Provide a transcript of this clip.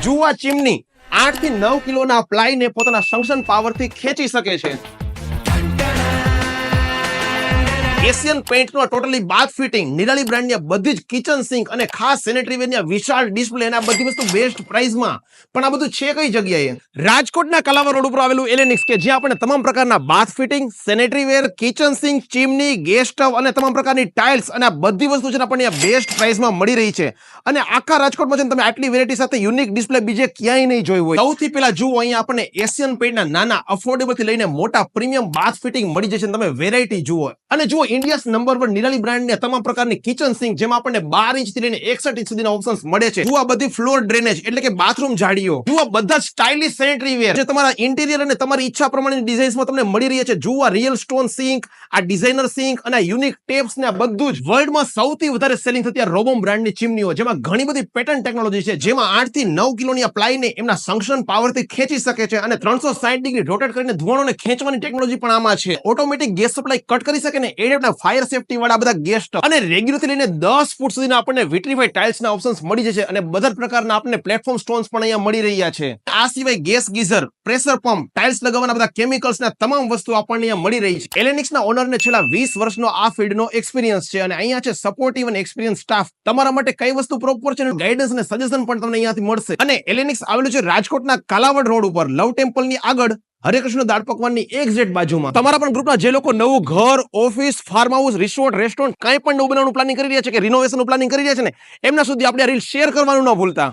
જુઓ ચીમની 8 થી 9 કિલોના પ્લાયને પોતાના સક્શન પાવરથી ખેંચી શકે છે. એશિયન પેઇન્ટનો ટોટલી બાથ ફિટિંગ, નિરાલી બ્રાન્ડની બધી જ કિચન સિંક અને ખાસ સેનેટરી વેરની વિશાળ ડિસ્પ્લે અને આ બધી વસ્તુ બેસ્ટ પ્રાઇસમાં. પણ આ બધું છે કઈ જગ્યાએ? રાજકોટના કલાવા રોડ ઉપર આવેલું એલેનિક્સ, કે જ્યાં આપણે તમામ પ્રકારના bath fitting, sanitary ware, kitchen sink, chimney, gas stove અને તમામ પ્રકારની ટાઇલ્સ અને આ બધી વસ્તુ છે આપણને બેસ્ટ પ્રાઇસમાં મળી રહી છે. અને આખા રાજકોટમાં છે તમે આટલી વેરાયટી સાથે યુનિક ડિસ્પ્લે બીજે ક્યાંય નહીં જોયું હોય. સૌથી પહેલા જુઓ અહીંયા આપણને એશિયન પેઇન્ટના નાના અફોર્ડેબલ થી લઈને મોટા પ્રીમિયમ બાથ ફિટિંગ મળી જશે. તમે વેરાયટી જુઓ અને જુઓ ઇન્ડિયાસ નંબર 1 નિરાલી બ્રાન્ડની તમામ પ્રકારની કિચન સિંક, જેમાં આપણને 12 ઇંચ થી લઈને 61 ઇંચ સુધીના ઓપ્શન્સ મળે છે. જુઓ બધી ફ્લોર ડ્રેનેજ એટલે કે બાથરૂમ જાળીઓ. જુઓ બધા સ્ટાઇલિશ સેનેટરી વેર જે તમારા ઇન્ટિરિયર અને તમારી ઈચ્છા પ્રમાણેની ડિઝાઇન્સમાં તમને મળી રહી છે. જુઓ રિયલ સ્ટોન સિંક, આ ડિઝાઇનર સિંક અને યુનિક ટેપ્સ ને આ બધું જ. વર્લ્ડમાં સૌથી વધારે સેલિંગ થતી આ રોબોમ બ્રાન્ડની ચીમનીઓ, જેમાં ઘણી બધી પેટર્ન ટેકનોલોજી છે, જેમાં 8 થી 9 કિલોની પ્લાયને એમના સક્શન પાવરથી ખેંચી શકે છે અને 360 ડિગ્રી રોટેટ કરીને ધુવાણોને ખેંચવાની ટેકનોલોજી પણ આમાં છે. ઓટોમેટિક ગેસ સપ્લાય કટ કરી શકે ને એડેપ્ટના ફાયર સેફટી વાળા બધા ગેસ સ્ટવ અને રેગ્યુલર થી લઈને 10 ફૂટ સુધીના આપણને વિટ્રીફાઈડ ટાઇલ્સના ઓપ્શન્સ મળી જશે અને બધા પ્રકારના આપણને પ્લેટફોર્મ સ્ટોન્સ પણ અહીંયા મળી રહ્યા છે. આ સિવાય gas geyser, pressure pump, tiles લગાવવાના બધા કેમિકલ્સના તમામ વસ્તુ આપણને અહીંયા મળી રહી છે. એલેનિક્સના ઓનરને છેલ્લા 20 વર્ષનો આ ફિલ્ડનો એક્સપિરિયન્સ છે અને અહીંયા છે સપોર્ટિવ અને એક્સપિરિયન્સ સ્ટાફ. તમારા માટે કઈ વસ્તુ પ્રોપર છે ગાઈડન્સ અને સજેશન પણ તમને અહીંયાથી મળશે. અને એલેનિક્સ આવેલું છે રાજકોટના કાલાવડ રોડ ઉપર, લવ ટેમ્પલની આગળ, હરેકૃષ્ણ દાળ પકવાનની એક્ઝેક્ટ બાજુમાં. તમારા પણ ગ્રુપના જે લોકો નવું ઘર, office, farm house, resort, restaurant કાંઈ પણ નવું બનાવવાનું પ્લાનિંગ કરી રહ્યા છે કે રિનોવેશનનું પ્લાનિંગ કરી રહ્યા છે ને, એમના સુધી આપણે આ રીલ શેર કરવાનું ન ભૂલતા.